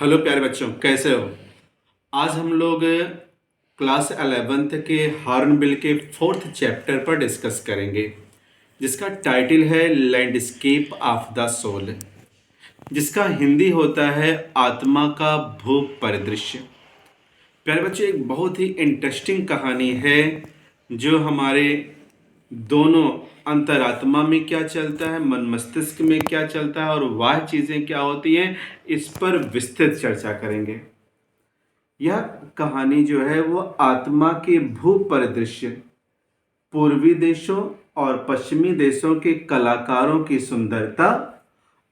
Hello प्यारे बच्चों, कैसे हो। आज हम लोग क्लास 11th के हॉर्नबिल के फोर्थ चैप्टर पर डिस्कस करेंगे, जिसका टाइटल है लैंडस्केप ऑफ द सोल, जिसका हिंदी होता है आत्मा का भू परिदृश्य। प्यारे बच्चों, एक बहुत ही इंटरेस्टिंग कहानी है जो हमारे दोनों अंतरात्मा में क्या चलता है, मन मस्तिष्क में क्या चलता है और वह चीज़ें क्या होती हैं, इस पर विस्तृत चर्चा करेंगे। यह कहानी जो है वो आत्मा के भू परिदृश्य, पूर्वी देशों और पश्चिमी देशों के कलाकारों की सुंदरता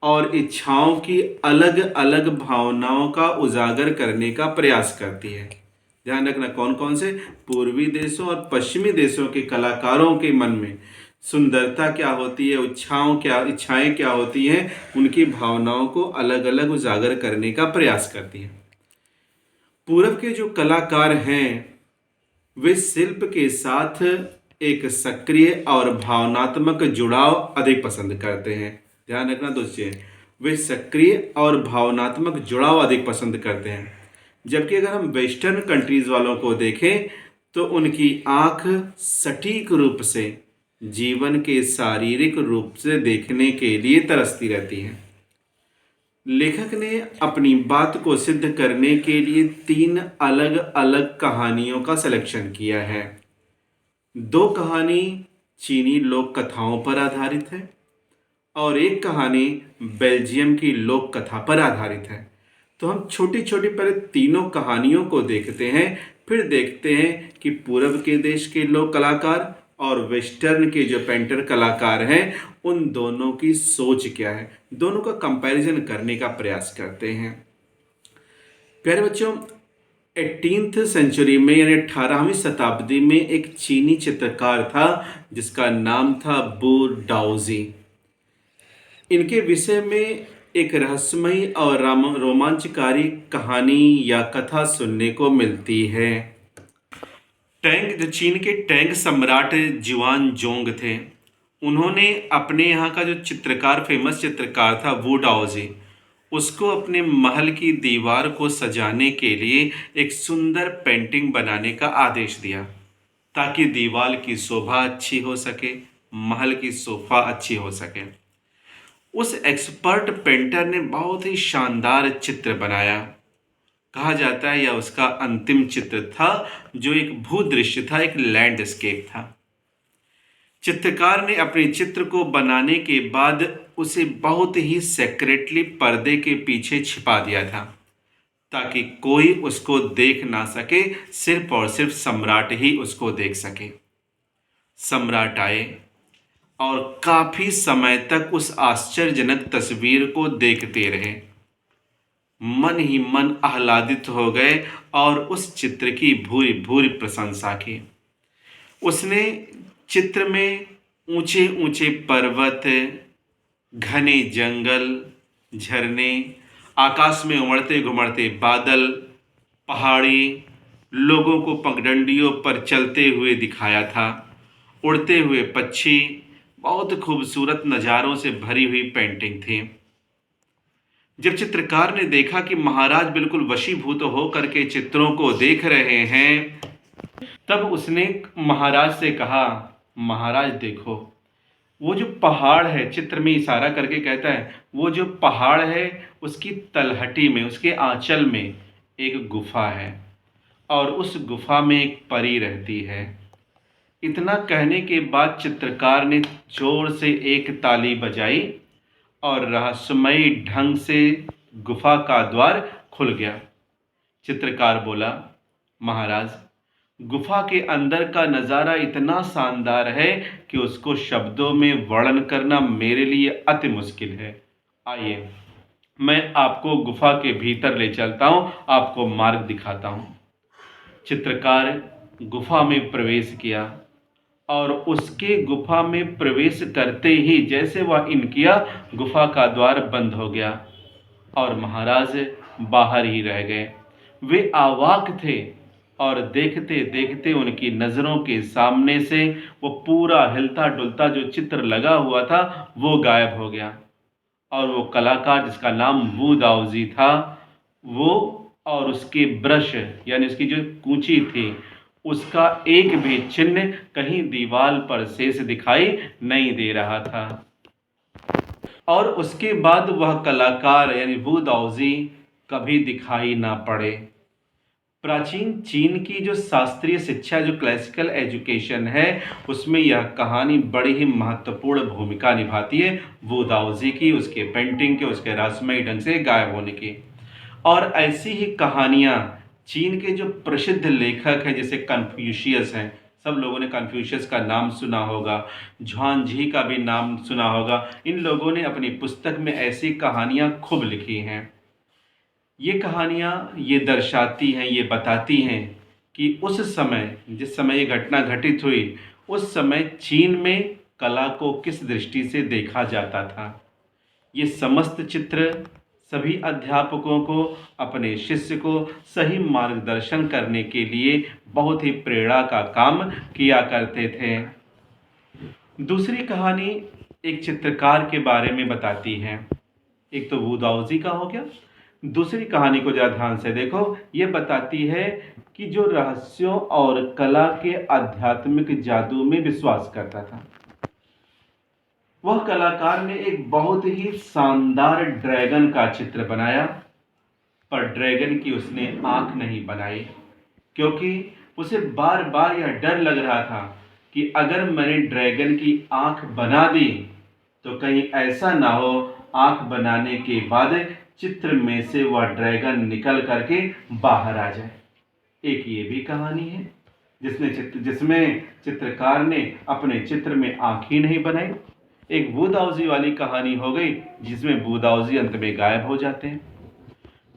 और इच्छाओं की अलग अलग भावनाओं का उजागर करने का प्रयास करती है। ध्यान रखना, कौन कौन से, पूर्वी देशों और पश्चिमी देशों के कलाकारों के मन में सुंदरता क्या होती है, इच्छाएं क्या होती हैं, उनकी भावनाओं को अलग अलग उजागर करने का प्रयास करती है। पूरब के जो कलाकार हैं वे शिल्प के साथ एक सक्रिय और भावनात्मक जुड़ाव अधिक पसंद करते हैं। ध्यान रखना दोस्तों, वे सक्रिय और भावनात्मक जुड़ाव अधिक पसंद करते हैं। जबकि अगर हम वेस्टर्न कंट्रीज वालों को देखें तो उनकी आंख सटीक रूप से जीवन के शारीरिक रूप से देखने के लिए तरसती रहती है। लेखक ने अपनी बात को सिद्ध करने के लिए 3 अलग अलग कहानियों का सिलेक्शन किया है। 2 कहानी चीनी लोक कथाओं पर आधारित है और एक कहानी बेल्जियम की लोक कथा पर आधारित है। तो हम छोटी छोटी पहले तीनों कहानियों को देखते हैं, फिर देखते हैं कि पूर्व के देश के लोक कलाकार और वेस्टर्न के जो पेंटर कलाकार हैं उन दोनों की सोच क्या है, दोनों का कंपैरिजन करने का प्रयास करते हैं। प्यारे बच्चों, 18th सेंचुरी में यानी 18वीं शताब्दी में एक चीनी चित्रकार था जिसका नाम था बू डाओजी। इनके विषय में एक रहस्यमयी और रोमांचकारी कहानी या कथा सुनने को मिलती है। जो चीन के टैंग सम्राट जुआन जोंग थे, उन्होंने अपने यहाँ का जो चित्रकार, फेमस चित्रकार था वू डाओजी, उसको अपने महल की दीवार को सजाने के लिए एक सुंदर पेंटिंग बनाने का आदेश दिया ताकि दीवार की शोभा अच्छी हो सके, महल की शोभा अच्छी हो सके। उस एक्सपर्ट पेंटर ने बहुत ही शानदार चित्र बनाया। कहा जाता है यह उसका अंतिम चित्र था जो एक भूदृश्य था, एक लैंडस्केप था। चित्रकार ने अपने चित्र को बनाने के बाद उसे बहुत ही सेक्रेटली पर्दे के पीछे छिपा दिया था ताकि कोई उसको देख ना सके, सिर्फ और सिर्फ सम्राट ही उसको देख सके। सम्राट आए और काफी समय तक उस आश्चर्यजनक तस्वीर को देखते रहे, मन ही मन आह्लादित हो गए और उस चित्र की भूरी भूरी प्रशंसा की। उसने चित्र में ऊंचे ऊंचे पर्वत, घने जंगल, झरने, आकाश में उमड़ते घुमड़ते बादल, पहाड़ी, लोगों को पगडंडियों पर चलते हुए दिखाया था, उड़ते हुए पक्षी, बहुत खूबसूरत नज़ारों से भरी हुई पेंटिंग थी। जब चित्रकार ने देखा कि महाराज बिल्कुल वशीभूत होकर के चित्रों को देख रहे हैं, तब उसने महाराज से कहा, महाराज देखो, वो जो पहाड़ है, चित्र में इशारा करके कहता है, वो जो पहाड़ है उसकी तलहटी में, उसके आंचल में एक गुफा है और उस गुफा में एक परी रहती है। इतना कहने के बाद चित्रकार ने जोर से एक ताली बजाई और रहस्यमयी ढंग से गुफा का द्वार खुल गया। चित्रकार बोला, महाराज, गुफा के अंदर का नज़ारा इतना शानदार है कि उसको शब्दों में वर्णन करना मेरे लिए अति मुश्किल है। आइए, मैं आपको गुफा के भीतर ले चलता हूँ, आपको मार्ग दिखाता हूँ। चित्रकार गुफा में प्रवेश किया और उसके गुफा में प्रवेश करते ही जैसे वह इन किया, गुफा का द्वार बंद हो गया और महाराज बाहर ही रह गए। वे अवाक थे और देखते देखते उनकी नज़रों के सामने से वो पूरा हिलता डुलता जो चित्र लगा हुआ था वो गायब हो गया और वो कलाकार जिसका नाम वू दाओजी था, वो और उसके ब्रश यानी उसकी जो कूंची थी, उसका एक भी चिन्ह कहीं दीवार पर शेष दिखाई नहीं दे रहा था। और उसके बाद वह कलाकार यानी वू दाओजी कभी दिखाई ना पड़े। प्राचीन चीन की जो शास्त्रीय शिक्षा जो क्लासिकल एजुकेशन है, उसमें यह कहानी बड़ी ही महत्वपूर्ण भूमिका निभाती है वू दाओजी की, उसके पेंटिंग के, उसके रहस्यमयी ढंग से गायब होने की। और ऐसी ही कहानियाँ चीन के जो प्रसिद्ध लेखक हैं जैसे कन्फ्यूशियस हैं, सब लोगों ने कन्फ्यूशियस का नाम सुना होगा, झुआनझी का भी नाम सुना होगा। इन लोगों ने अपनी पुस्तक में ऐसी कहानियाँ खूब लिखी हैं। ये कहानियाँ ये दर्शाती हैं, ये बताती हैं कि उस समय जिस समय ये घटना घटित हुई, उस समय चीन में कला को किस दृष्टि से देखा जाता था। ये समस्त चित्र सभी अध्यापकों को अपने शिष्य को सही मार्गदर्शन करने के लिए बहुत ही प्रेरणा का काम किया करते थे। दूसरी कहानी एक चित्रकार के बारे में बताती है। एक तो वू दाओजी का हो गया, दूसरी कहानी को जरा ध्यान से देखो। ये बताती है कि जो रहस्यों और कला के आध्यात्मिक जादू में विश्वास करता था, वह कलाकार ने एक बहुत ही शानदार ड्रैगन का चित्र बनाया, पर ड्रैगन की उसने आंख नहीं बनाई, क्योंकि उसे बार बार यह डर लग रहा था कि अगर मैंने ड्रैगन की आंख बना दी तो कहीं ऐसा ना हो आंख बनाने के बाद चित्र में से वह ड्रैगन निकल करके बाहर आ जाए। एक ये भी कहानी है जिसमें चित्रकार ने अपने चित्र में आंख ही नहीं बनाई। एक वू दाओजी वाली कहानी हो गई जिसमें वू दाओजी अंत में गायब हो जाते हैं।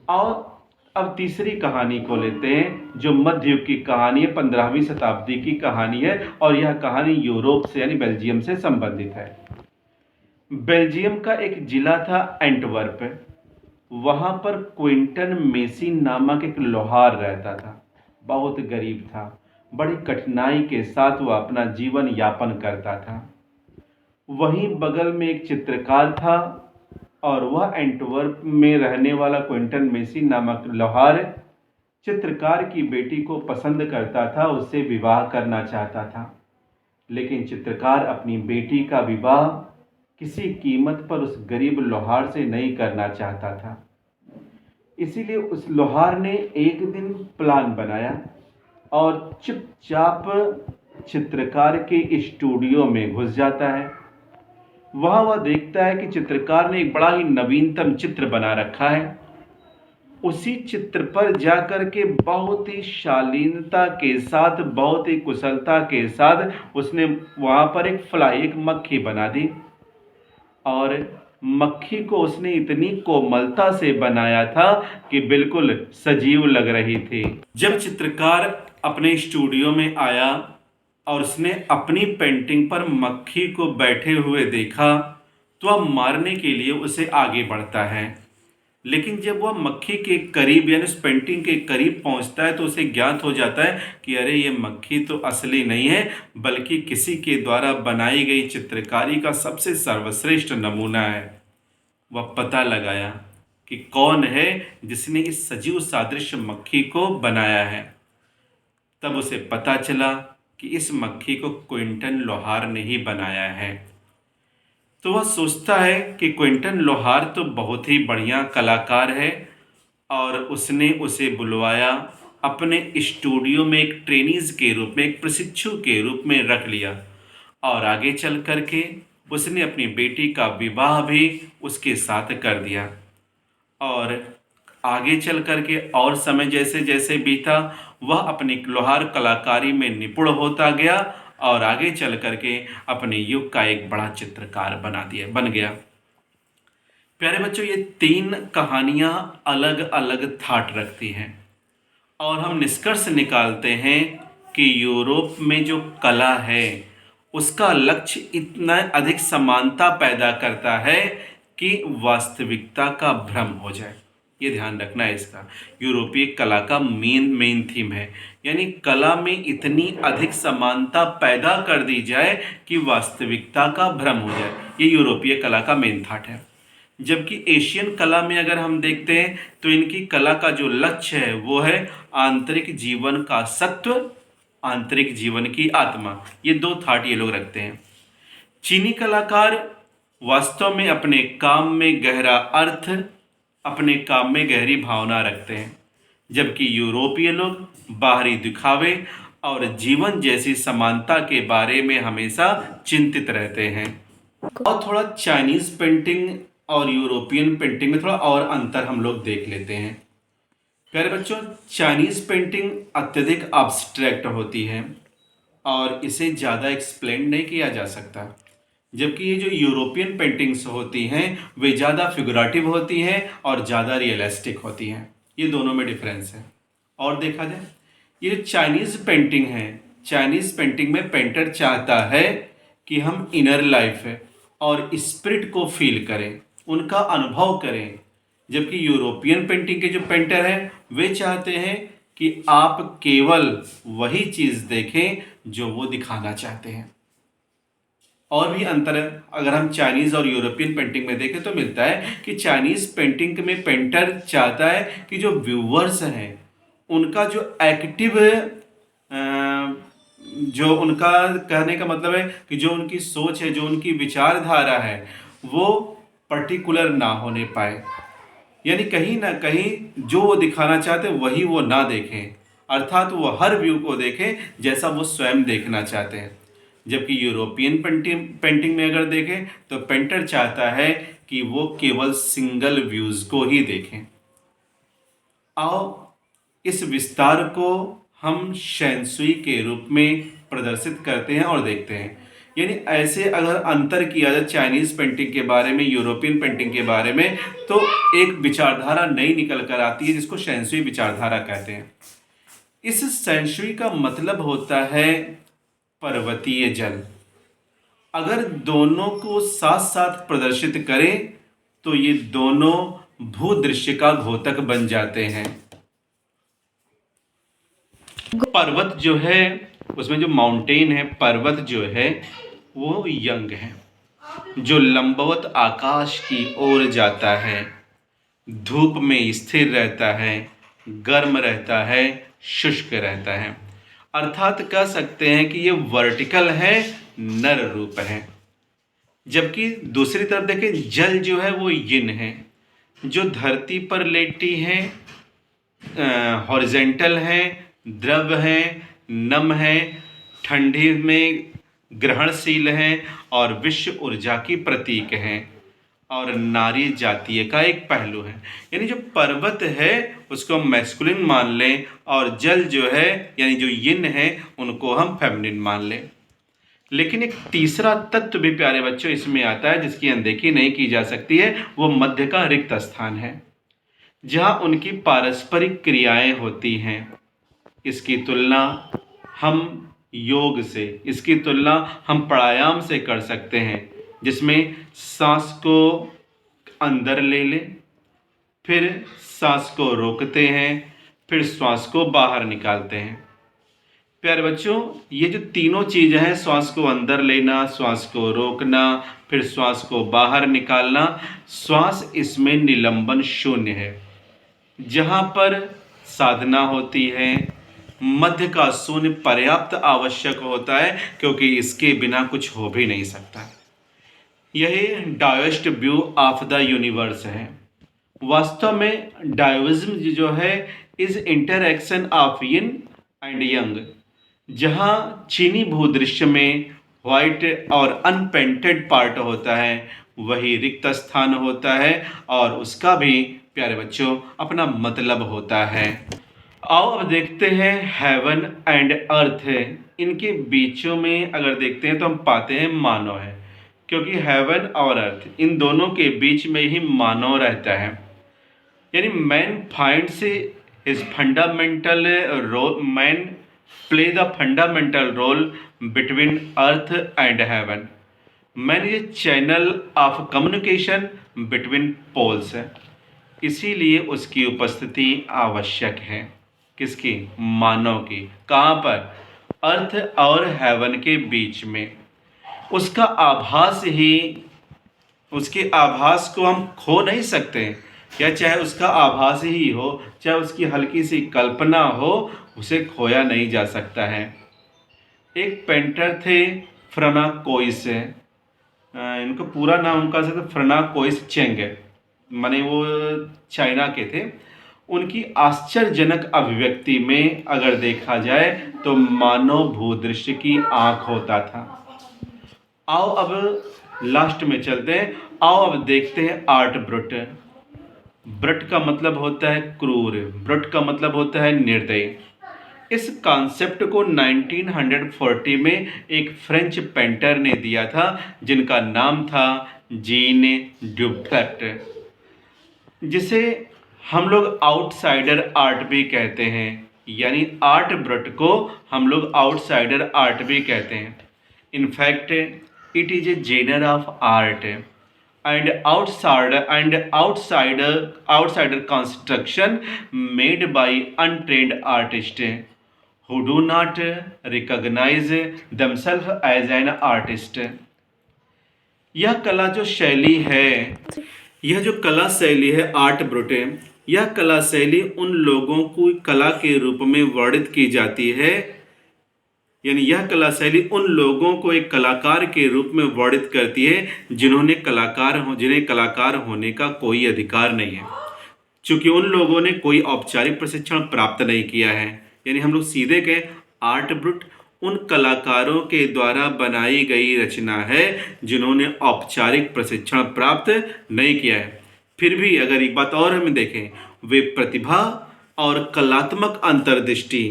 और अब तीसरी कहानी को लेते हैं जो मध्य युग की कहानी है, 15वीं शताब्दी की कहानी है, और यह कहानी यूरोप से यानी बेल्जियम से संबंधित है। बेल्जियम का एक जिला था एंटवर्प, वहाँ पर क्विंटन मेसी नामक एक लोहार रहता था। बहुत गरीब था, बड़ी कठिनाई के साथ वह अपना जीवन यापन करता था। वहीं बगल में एक चित्रकार था और वह एंटवर्प में रहने वाला क्विंटन मेसी नामक लोहार चित्रकार की बेटी को पसंद करता था, उससे विवाह करना चाहता था। लेकिन चित्रकार अपनी बेटी का विवाह किसी कीमत पर उस गरीब लोहार से नहीं करना चाहता था। इसीलिए उस लोहार ने एक दिन प्लान बनाया और चुपचाप चित्रकार के स्टूडियो में घुस जाता है। वहाँ वह देखता है कि चित्रकार ने एक बड़ा ही नवीनतम चित्र बना रखा है। उसी चित्र पर जाकर के बहुत ही शालीनता के साथ, बहुत ही कुशलता के साथ उसने वहाँ पर एक फ्लाई, एक मक्खी बना दी, और मक्खी को उसने इतनी कोमलता से बनाया था कि बिल्कुल सजीव लग रही थी। जब चित्रकार अपने स्टूडियो में आया और उसने अपनी पेंटिंग पर मक्खी को बैठे हुए देखा तो वह मारने के लिए उसे आगे बढ़ता है। लेकिन जब वह मक्खी के करीब यानी उस पेंटिंग के करीब पहुंचता है तो उसे ज्ञात हो जाता है कि अरे ये मक्खी तो असली नहीं है, बल्कि किसी के द्वारा बनाई गई चित्रकारी का सबसे सर्वश्रेष्ठ नमूना है। वह पता लगाया कि कौन है जिसने इस सजीव सादृश्य मक्खी को बनाया है। तब उसे पता चला कि इस मक्खी को क्विंटन लोहार ने ही बनाया है। तो वह सोचता है कि क्विंटन लोहार तो बहुत ही बढ़िया कलाकार है, और उसने उसे बुलवाया अपने स्टूडियो में एक ट्रेनीज के रूप में, एक प्रशिक्षु के रूप में रख लिया, और आगे चल करके उसने अपनी बेटी का विवाह भी उसके साथ कर दिया। और आगे चल करके और समय जैसे जैसे बीता, वह अपनी लोहार कलाकारी में निपुण होता गया और आगे चल करके अपने युग का एक बड़ा चित्रकार बन गया। प्यारे बच्चों, ये तीन कहानियाँ अलग अलग थाट रखती हैं और हम निष्कर्ष निकालते हैं कि यूरोप में जो कला है उसका लक्ष्य इतना अधिक समानता पैदा करता है कि वास्तविकता का भ्रम हो जाए। ये ध्यान रखना है इसका। यूरोपीय कला का मेन थीम है, यानी कला में इतनी अधिक समानता पैदा कर दी जाए कि वास्तविकता का भ्रम हो जाए। ये यूरोपीय कला का मेन थाट है। जबकि एशियन कला में अगर हम देखते हैं तो इनकी कला का जो लक्ष्य है वो है आंतरिक जीवन का सत्व, आंतरिक जीवन की आत्मा। ये दो थाट ये लोग रखते हैं। चीनी कलाकार वास्तव में अपने काम में गहरा अर्थ, अपने काम में गहरी भावना रखते हैं, जबकि यूरोपीय लोग बाहरी दिखावे और जीवन जैसी समानता के बारे में हमेशा चिंतित रहते हैं। और थोड़ा चाइनीज पेंटिंग और यूरोपियन पेंटिंग में थोड़ा और अंतर हम लोग देख लेते हैं। प्यारे बच्चों, चाइनीज पेंटिंग अत्यधिक अब्स्ट्रैक्ट होती है और इसे ज़्यादा एक्सप्लेन नहीं किया जा सकता, जबकि ये जो यूरोपियन पेंटिंग्स होती हैं वे ज़्यादा फिगरेटिव होती हैं और ज़्यादा रियलिस्टिक होती हैं। ये दोनों में डिफरेंस है। और देखा जाए, ये चाइनीज़ पेंटिंग है, चाइनीज़ पेंटिंग में पेंटर चाहता है कि हम इनर लाइफ है और स्पिरिट को फील करें, उनका अनुभव करें, जबकि यूरोपियन पेंटिंग के जो पेंटर हैं वे चाहते हैं कि आप केवल वही चीज़ देखें जो वो दिखाना चाहते हैं। और भी अंतर अगर हम चाइनीज़ और यूरोपियन पेंटिंग में देखें तो मिलता है कि चाइनीज़ पेंटिंग में पेंटर चाहता है कि जो व्यूअर्स हैं उनका जो एक्टिव, जो उनका कहने का मतलब है कि जो उनकी सोच है, जो उनकी विचारधारा है वो पर्टिकुलर ना होने पाए, यानी कहीं ना कहीं जो वो दिखाना चाहते वही वो ना देखें, अर्थात वो हर व्यू को देखें जैसा वो स्वयं देखना चाहते हैं। जबकि यूरोपियन पेंटिंग में अगर देखें तो पेंटर चाहता है कि वो केवल सिंगल व्यूज़ को ही देखें। आओ इस विस्तार को हम शेंसुई के रूप में प्रदर्शित करते हैं और देखते हैं। यानी ऐसे अगर अंतर किया जाए चाइनीज़ पेंटिंग के बारे में, यूरोपियन पेंटिंग के बारे में, तो एक विचारधारा नई निकल कर आती है जिसको शेंसुई विचारधारा कहते हैं। इस शेंसुई का मतलब होता है पर्वतीय जल। अगर दोनों को साथ साथ प्रदर्शित करें तो ये दोनों भूदृश्य का घोतक बन जाते हैं। पर्वत जो है उसमें जो माउंटेन है, पर्वत जो है वो यंग है, जो लंबवत आकाश की ओर जाता है, धूप में स्थिर रहता है, गर्म रहता है, शुष्क रहता है। अर्थात कह सकते हैं कि ये वर्टिकल है, नर रूप है। जबकि दूसरी तरफ देखें, जल जो है वो यिन है, जो धरती पर लेटी है, हॉरिजेंटल है, द्रव है, नम है, ठंडी में ग्रहणशील है और विश्व ऊर्जा की प्रतीक है और नारी जातीय का एक पहलू है। यानी जो पर्वत है उसको हम मैस्कुलिन मान लें और जल जो है यानी जो यिन है उनको हम फेमिनिन मान लें। लेकिन एक तीसरा तत्व भी प्यारे बच्चों इसमें आता है जिसकी अनदेखी नहीं की जा सकती है, वो मध्य का रिक्त स्थान है जहाँ उनकी पारस्परिक क्रियाएं होती हैं। इसकी तुलना हम योग से, इसकी तुलना हम प्राणायाम से कर सकते हैं, जिसमें सांस को अंदर ले लें, फिर सांस को रोकते हैं, फिर श्वास को बाहर निकालते हैं। प्यारे बच्चों, ये जो तीनों चीज़ें हैं, श्वास को अंदर लेना, श्वास को रोकना, फिर श्वास को बाहर निकालना, श्वास इसमें निलंबन शून्य है। जहाँ पर साधना होती है मध्य का शून्य पर्याप्त आवश्यक होता है, क्योंकि इसके बिना कुछ हो भी नहीं सकता। यही डायोस्ट व्यू ऑफ द यूनिवर्स है। वास्तव में डायोइज्म जो है is interaction of yin and young, जहाँ चीनी भूदृश्य में व्हाइट और अनपेंटेड पार्ट होता है वही रिक्त स्थान होता है और उसका भी प्यारे बच्चों अपना मतलब होता है। आओ अब देखते हैं हेवन एंड अर्थ है, इनके बीचों में अगर देखते हैं तो हम पाते हैं मानव है, क्योंकि हेवन और अर्थ इन दोनों के बीच में ही मानव रहता है। यानी man finds his fundamental role, man play the fundamental role between earth and heaven. Man is channel of communication between poles है, इसीलिए उसकी उपस्थिति आवश्यक है। किसकी? मानव की। कहाँ पर? अर्थ और हेवन के बीच में। उसका आभास ही उसके आभास को हम खो नहीं सकते, या चाहे उसका आभास ही हो, चाहे उसकी हल्की सी कल्पना हो, उसे खोया नहीं जा सकता है। एक पेंटर थे फ्रानाकोइस, इनका पूरा नाम उनका फ्रानाकोइस चेंग है, माने वो चाइना के थे। उनकी आश्चर्यजनक अभिव्यक्ति में अगर देखा जाए तो मानव भूदृश्य की आंख होता था। आओ अब लास्ट में चलते हैं। आओ अब देखते हैं आर्ट ब्रुट। ब्रट का मतलब होता है क्रूर, ब्रुट का मतलब होता है निर्दयी। इस कॉन्सेप्ट को 1940 में एक फ्रेंच पेंटर ने दिया था जिनका नाम था जीन ड्यूप्लेट, जिसे हम लोग आउटसाइडर आर्ट भी कहते हैं। यानी आर्ट ब्रट को हम लोग आउटसाइडर आर्ट भी कहते हैं। In fact it is a genre of art and outsider construction made by untrained artists who do not recognize themselves as an artist। यह कला जो शैली है, यह जो कला शैली है आर्ट ब्रुट, यह कला शैली उन लोगों को कला के रूप में वर्णित की जाती है, यानी यह कला शैली उन लोगों को एक कलाकार के रूप में वर्णित करती है जिन्हें कलाकार होने का कोई अधिकार नहीं है, क्योंकि उन लोगों ने कोई औपचारिक प्रशिक्षण प्राप्त नहीं किया है। यानी हम लोग सीधे कहें आर्ट ब्रुट उन कलाकारों के द्वारा बनाई गई रचना है जिन्होंने औपचारिक प्रशिक्षण प्राप्त नहीं किया है। फिर भी अगर एक बात और हम देखें, वे प्रतिभा और कलात्मक अंतर्दृष्टि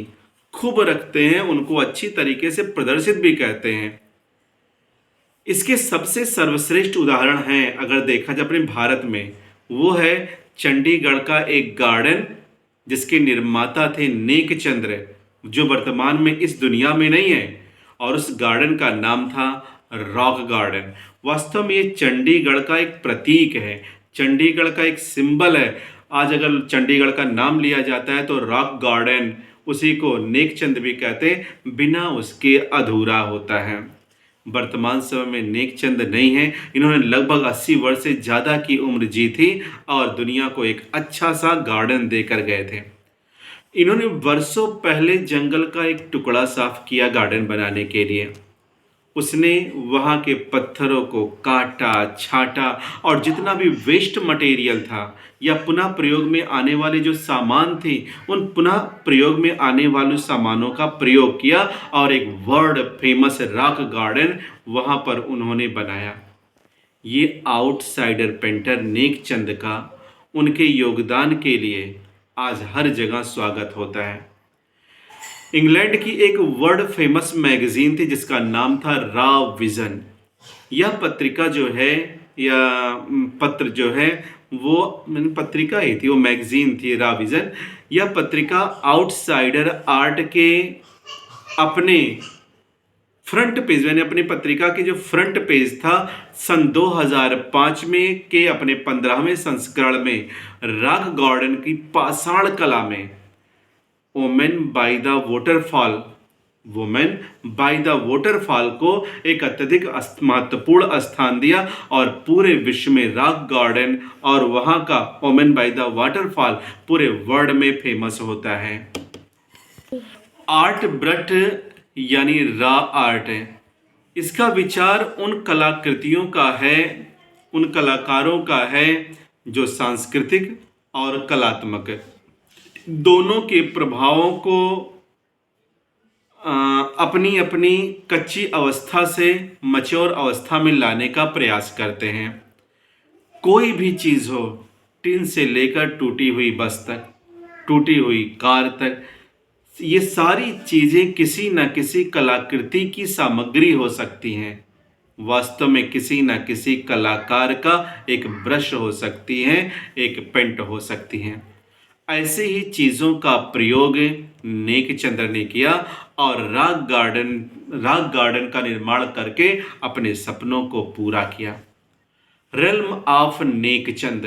खूब रखते हैं, उनको अच्छी तरीके से प्रदर्शित भी करते हैं। इसके सबसे सर्वश्रेष्ठ उदाहरण हैं अगर देखा जाए अपने भारत में, वो है चंडीगढ़ का एक गार्डन जिसके निर्माता थे नेकचंद्र, जो वर्तमान में इस दुनिया में नहीं है, और उस गार्डन का नाम था रॉक गार्डन। वास्तव में ये चंडीगढ़ का एक प्रतीक है, चंडीगढ़ का एक सिंबल है। आज अगर चंडीगढ़ का नाम लिया जाता है तो रॉक गार्डन, उसी को नेकचंद भी कहते हैं, बिना उसके अधूरा होता है। वर्तमान समय में नेकचंद नहीं है, इन्होंने लगभग 80 वर्ष से ज़्यादा की उम्र जी थी और दुनिया को एक अच्छा सा गार्डन देकर गए थे। इन्होंने वर्षों पहले जंगल का एक टुकड़ा साफ किया गार्डन बनाने के लिए। उसने वहाँ के पत्थरों को काटा, छाटा और जितना भी वेस्ट मटेरियल था या पुनः प्रयोग में आने वाले जो सामान थे, उन पुनः प्रयोग में आने वाले सामानों का प्रयोग किया और एक वर्ल्ड फेमस रॉक गार्डन वहाँ पर उन्होंने बनाया। ये आउटसाइडर पेंटर नेकचंद का उनके योगदान के लिए आज हर जगह स्वागत होता है। इंग्लैंड की एक वर्ल्ड फेमस मैगजीन थी जिसका नाम था रॉ विजन। यह पत्रिका जो है या पत्र जो है वो पत्रिका ही थी, वो मैगजीन थी रॉ विजन। यह पत्रिका आउटसाइडर आर्ट के अपने फ्रंट पेज, यानी अपनी पत्रिका के जो फ्रंट पेज था, सन 2005 में के अपने 15वें संस्करण में रॉक गार्डन की पाषाण कला में वुमेन बाय द वाटरफॉल को एक अत्यधिक महत्वपूर्ण स्थान दिया और पूरे विश्व में रॉक गार्डन और वहाँ का वुमेन बाय द वाटरफॉल पूरे वर्ल्ड में फेमस होता है। आर्ट ब्रट यानी रॉ आर्ट है, इसका विचार उन कलाकृतियों का है, उन कलाकारों का है जो सांस्कृतिक और कलात्मक दोनों के प्रभावों को अपनी अपनी कच्ची अवस्था से मैच्योर अवस्था में लाने का प्रयास करते हैं। कोई भी चीज़ हो, टिन से लेकर टूटी हुई बस तक, टूटी हुई कार तक, ये सारी चीज़ें किसी न किसी कलाकृति की सामग्री हो सकती हैं। वास्तव में किसी न किसी कलाकार का एक ब्रश हो सकती है, एक पेंट हो सकती हैं। ऐसे ही चीज़ों का प्रयोग नेकचंद्र ने किया और रॉक गार्डन का निर्माण करके अपने सपनों को पूरा किया। रेल्म ऑफ नेकचंद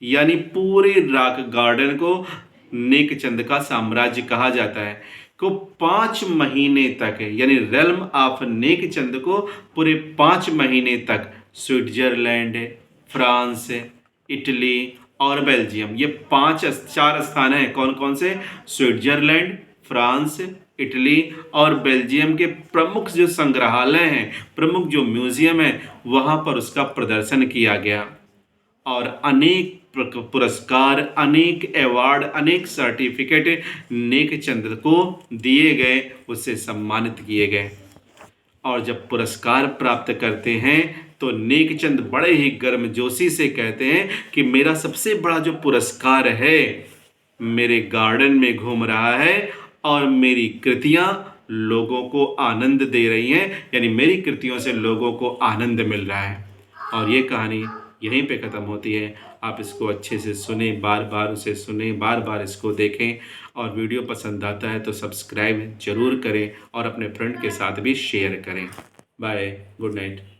यानी पूरे रॉक गार्डन को नेकचंद का साम्राज्य कहा जाता है। को 5 महीने तक, यानी रेल्म ऑफ नेकचंद को पूरे 5 महीने तक स्विट्ज़रलैंड, फ्रांस, इटली और बेल्जियम। ये 4 स्थान हैं। कौन कौन से? स्विट्ज़रलैंड, फ्रांस, इटली और बेल्जियम के प्रमुख जो संग्रहालय हैं, प्रमुख जो म्यूज़ियम हैं, वहाँ पर उसका प्रदर्शन किया गया और अनेक पुरस्कार, अनेक अवार्ड, अनेक सर्टिफिकेट नेकचंद को दिए गए, उससे सम्मानित किए गए। और जब पुरस्कार प्राप्त करते हैं तो नेकचंद बड़े ही गर्मजोशी से कहते हैं कि मेरा सबसे बड़ा जो पुरस्कार है मेरे गार्डन में घूम रहा है और मेरी कृतियां लोगों को आनंद दे रही हैं, यानी मेरी कृतियों से लोगों को आनंद मिल रहा है। और ये कहानी यहीं पे ख़त्म होती है। आप इसको अच्छे से सुने, बार बार उसे सुने, बार बार इसको देखें और वीडियो पसंद आता है तो सब्सक्राइब ज़रूर करें और अपने फ्रेंड के साथ भी शेयर करें। Bye, good night.